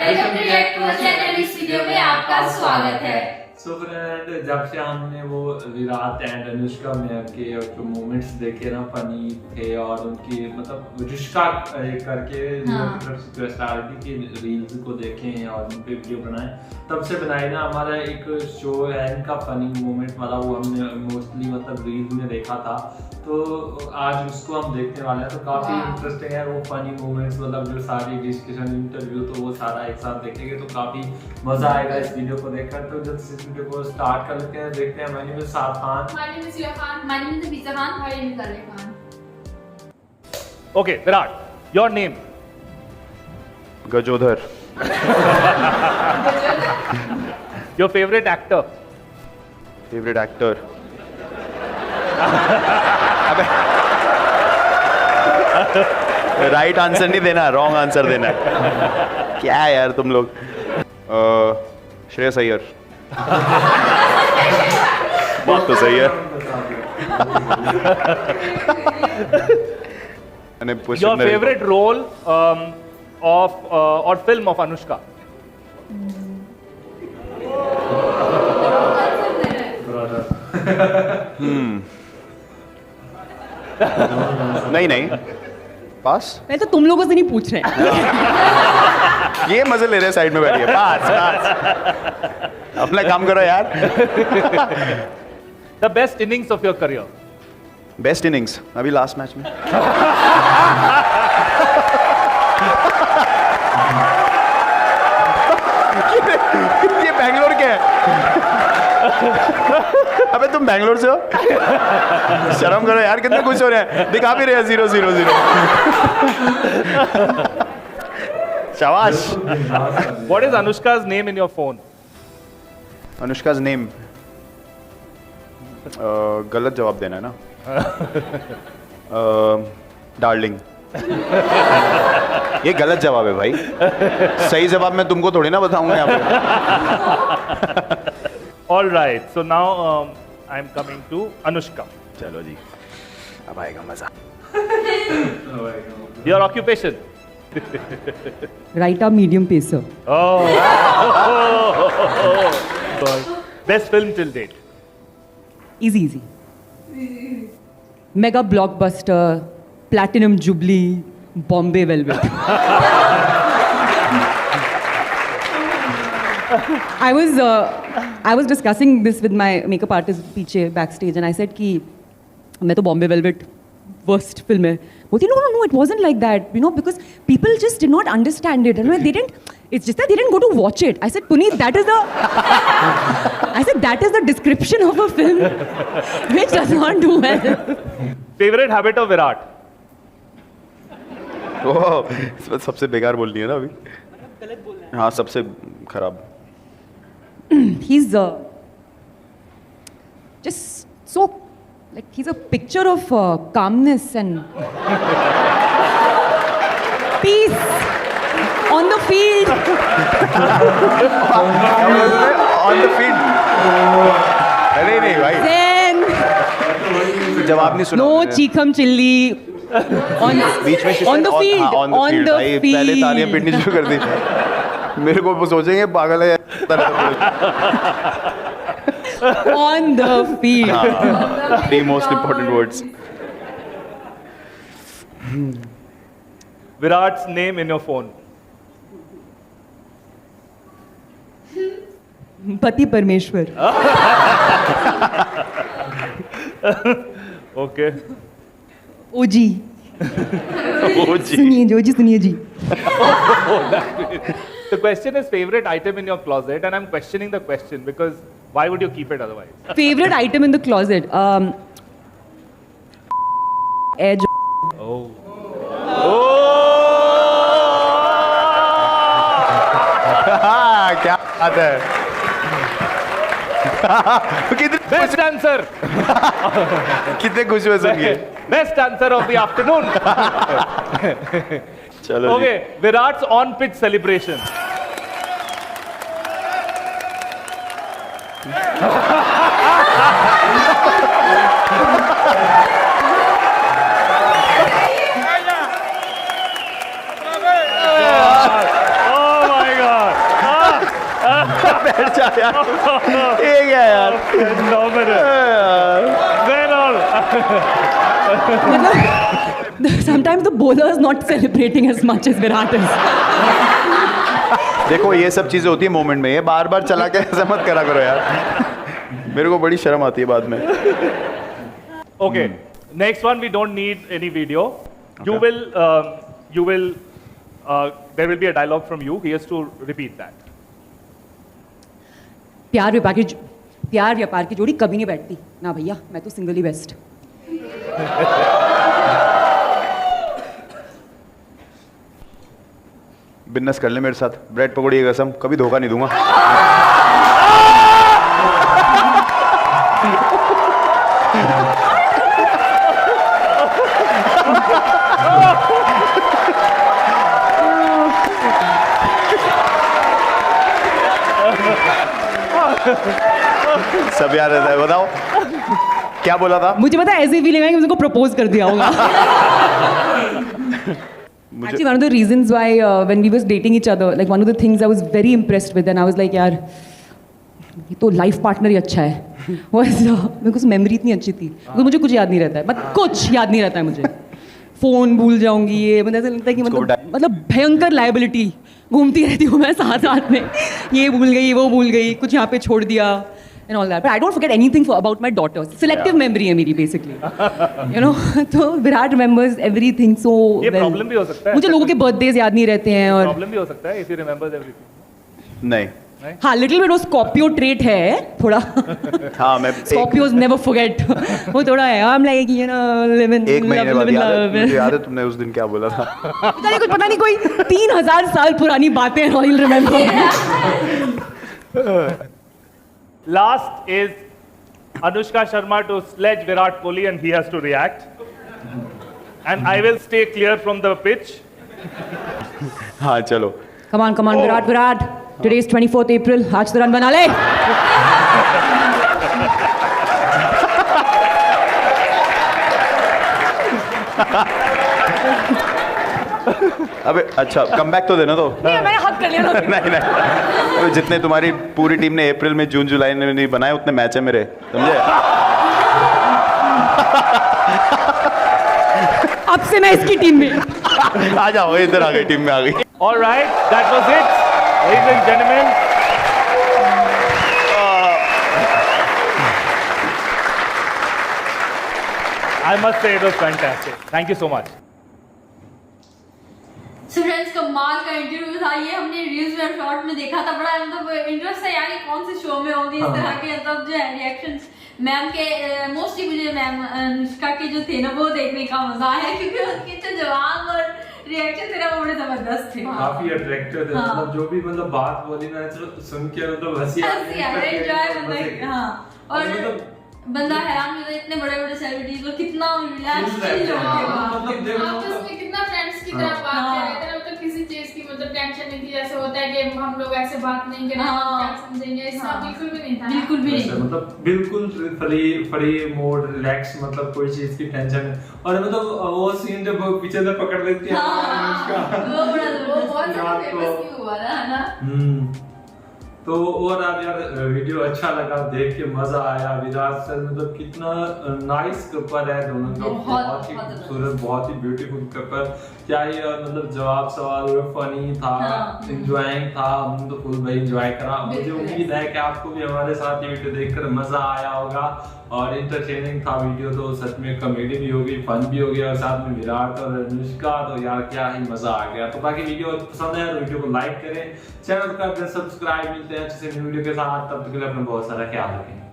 Welcome to react to channel. इस video में आपका स्वागत है। सो फ्रेंड, जब से हमने वो विराट एंड अनुष्का मेयर के जो मोमेंट्स देखे ना, फनी थे और उनकी मतलब रिश्ता करके पर्सनालिटी की रील्स को देखे हैं और उन पे वीडियो बनाए, तब से बनाए ना हमारा एक शो है इनका फनी मोमेंट वाला, वो हमने मोस्टली मतलब रील्स में देखा था। तो आज उसको हम देखने वाले हैं, तो काफी इंटरेस्टिंग है वो फनी मोमेंट्स, मतलब जो सारी डिस्कशन इंटरव्यू तो वो सारा एक साथ देखेंगे तो काफी मजा आएगा इस वीडियो को देखकर। तो जब इस वीडियो को स्टार्ट कर लेते हैं, देखते हैं। My name is Saad Khan, my name is Khan, my name is Bija Khan, my name is Ali Khan. Okay Virat, your name? Gajodhar. Your favourite actor? Favourite actor? Right answer नहीं देना, रॉन्ग आंसर देना है। क्या है यार तुम लोग? श्रेयस अय्यर। बात तो सही है। योर फेवरेट रोल ऑफ और फिल्म ऑफ अनुष्का? नहीं पास। मैं तो तुम लोगों से नहीं पूछ रहे हैं। ये मजे ले रहे हैं, साइड में बैठिए। पास अपना काम करो यार। The best innings of your career? Best innings अभी लास्ट मैच में। ये बैंगलोर के है। अबे तुम बैंगलोर से हो? शर्म करो यार, कितने खुश हो रहे हैं, दिखा भी रहे हैं 0-0-0। शाबाश। What is Anushka's name in your phone? अनुष्का's नेम? गलत जवाब देना है ना। डार्लिंग। ये गलत जवाब है भाई, सही जवाब मैं तुमको थोड़ी ना बताऊंगा यहाँ पे। All right, so now I'm coming to Anushka. चलो जी, अब आएगा मजा। Your occupation? Right arm medium pacer. Best film till date? Easy mega blockbuster, platinum jubilee, Bombay velvet. I was discussing this with my makeup artist पीछे backstage and I said कि मैं तो Bombay velvet worst film है। बोलती no, it wasn't like that, you know, because people just did not understand it, and they didn't. It's just that they didn't go to watch it. I said, Puneet, that is the description of a film which does not do well. Favorite habit of Virat? ओह, सबसे बेकार बोलनी है ना अभी। गलत बोलना है। हाँ, सबसे खराब। He's just so, like, he's a picture of calmness and peace on the field. On the field. अरे नहीं भाई, Then जवाब नहीं सुना। no चीखम चिल्ली बीच में on the field. on the field. पहले तालियां पीटनी शुरू कर दी। मेरे को वो सोचेंगे पागल है। On the field. The most important words. Virat's name in your phone? पति परमेश्वर। Okay. ओजी। सुनिए जी। The question is favorite item in your closet, and I'm questioning the question because why would you keep it otherwise? Favorite item in the closet? Edge. क्या बात है। Best answer. कितने खुश हुए सुन के। Best answer of the afternoon. चलो जी। Okay, Virat's on-pitch celebration. Oh my God. Then all. Sometimes the bowler is not celebrating as much as Virat is. देखो ये सब चीजें होती है मोमेंट में, ये बार बार चला के ऐसा मत करा करो यार, मेरे को बड़ी शर्म आती है बाद में. Okay. Next one, we don't need any video. Okay. There will be a dialogue from you. He has to repeat that. प्यार व्यापार की जोड़ी कभी नहीं बैठती ना भैया, मैं तो सिंगल ही बेस्ट. बिजनेस कर ले मेरे साथ, ब्रेड पकौड़ी की कसम, कभी धोखा नहीं दूंगा. सब याद रहता है. बताओ क्या बोला था. मुझे पता है ऐसी फीलिंग है कि मुझे को प्रपोज कर दिया होगा. Actually, one of the reasons why when we was dating each other, like one of the things I was very impressed with, and I was like, यार ये तो लाइफ पार्टनर ही अच्छा है. मेरे को मेमोरी इतनी अच्छी थी, मुझे कुछ याद नहीं रहता है, कुछ याद नहीं रहता है मुझे. फोन भूल जाऊंगी, ये मतलब ऐसा लगता है कि मतलब भयंकर लाइबिलिटी घूमती रहती हूँ मैं साथ में. ये भूल गई, वो भूल गई, कुछ यहाँ पे छोड़ दिया and all that. But I don't forget anything about my daughters. Selective memory है मेरी basically. You know, तो विराट remembers everything so ये well. problem भी हो सकता है. मुझे लोगों के birthdays याद नहीं रहते हैं और. Problem भी हो सकता है if he remembers everything. नहीं. हाँ, little bit वो Scorpio trait है थोड़ा. हाँ मैं. Scorpios never forget. वो थोड़ा है. I'm like you know live in एक महीने बाद love. मुझे याद है तुमने उस दिन क्या बोला था. पता नहीं कोई 3000 साल पुरानी बातें हैं. I'll remember. Last is Anushka Sharma to sledge Virat Kohli and he has to react. And I will stay clear from the pitch. हाँ चलो. Come on, Virat. Today is 24th April. आज तो रन बना ले. अबे अच्छा come back तो देना तो. नहीं, मैंने हक कर लिया ना. नहीं. अबे जितने तुम्हारी पूरी टीम ने अप्रैल में जून जुलाई में नहीं बनाए उतने मैच है मेरे, समझे. अब से मैं इसकी टीम में. आ जाओ, इधर आ गई, टीम में आ गई. All right, that was it, ladies and gentlemen. I must say it was fantastic. Thank you so much. So friends, कमाल का इंटरव्यू था ये. हमने रील्स में शॉर्ट में देखा था. बड़ा मतलब इंटरेस्ट है यार, कौन से शो में होंगे इस तरह के मतलब जो है रिएक्शंस. मैम के मोस्टली मुझे मैम अनुष्का के जो थे ना वो देखने का मजा आया, क्योंकि उनके जो जवाब और रिएक्शन थे ना वो बड़े जबरदस्त थे. काफी अट्रैक्टिव थे. मतलब जो भी मतलब बात बोली ना सुन के मतलब हंसी आ रही है, एंजॉय मतलब. हाँ, और बंदा हैरान होता है इतने बड़े बड़े सेलिब्रिटीज लोग कितना रिलैक्स फील होते हैं. आपस में कितना फ्रेंड्स की तरह बात कर रहे थे. मतलब किसी चीज की मतलब टेंशन नहीं थी. जैसे होता है कि हम लोग ऐसे बात नहीं करेंगे, क्या समझेंगे, ऐसा बिल्कुल भी नहीं था. बिल्कुल भी नहीं. मतलब बिल्कुल फ्री मोड, रिलैक्स, मतलब कोई चीज की टेंशन. और मतलब वो सीन जब वो पीछे से पकड़ लेती है वो बहुत फेमस हुआ था ना. तो और आप यार वीडियो अच्छा लगा, देख के मजा आया. विराट सर मतलब कितना नाइस कपल है दोनों का. बहुत ही खूबसूरत, बहुत ही ब्यूटीफुल कपल. क्या ही मतलब जवाब सवाल फनी था, एंजॉयिंग था. हमने तो फुल भाई एंजॉय करा. मुझे उम्मीद है कि आपको भी हमारे साथ ये वीडियो देखकर मजा आया होगा और इंटरटेनिंग था वीडियो. तो सच में कॉमेडी भी होगी, फन भी होगी और साथ में विराट और अनुष्का. तो यार क्या ही मजा आ गया. तो बाकी वीडियो पसंद है तो वीडियो को लाइक करें, चैनल को सब्सक्राइब. मिलते हैं अच्छे से वीडियो के साथ. तब तक के लिए अपना बहुत सारा ख्याल रखें.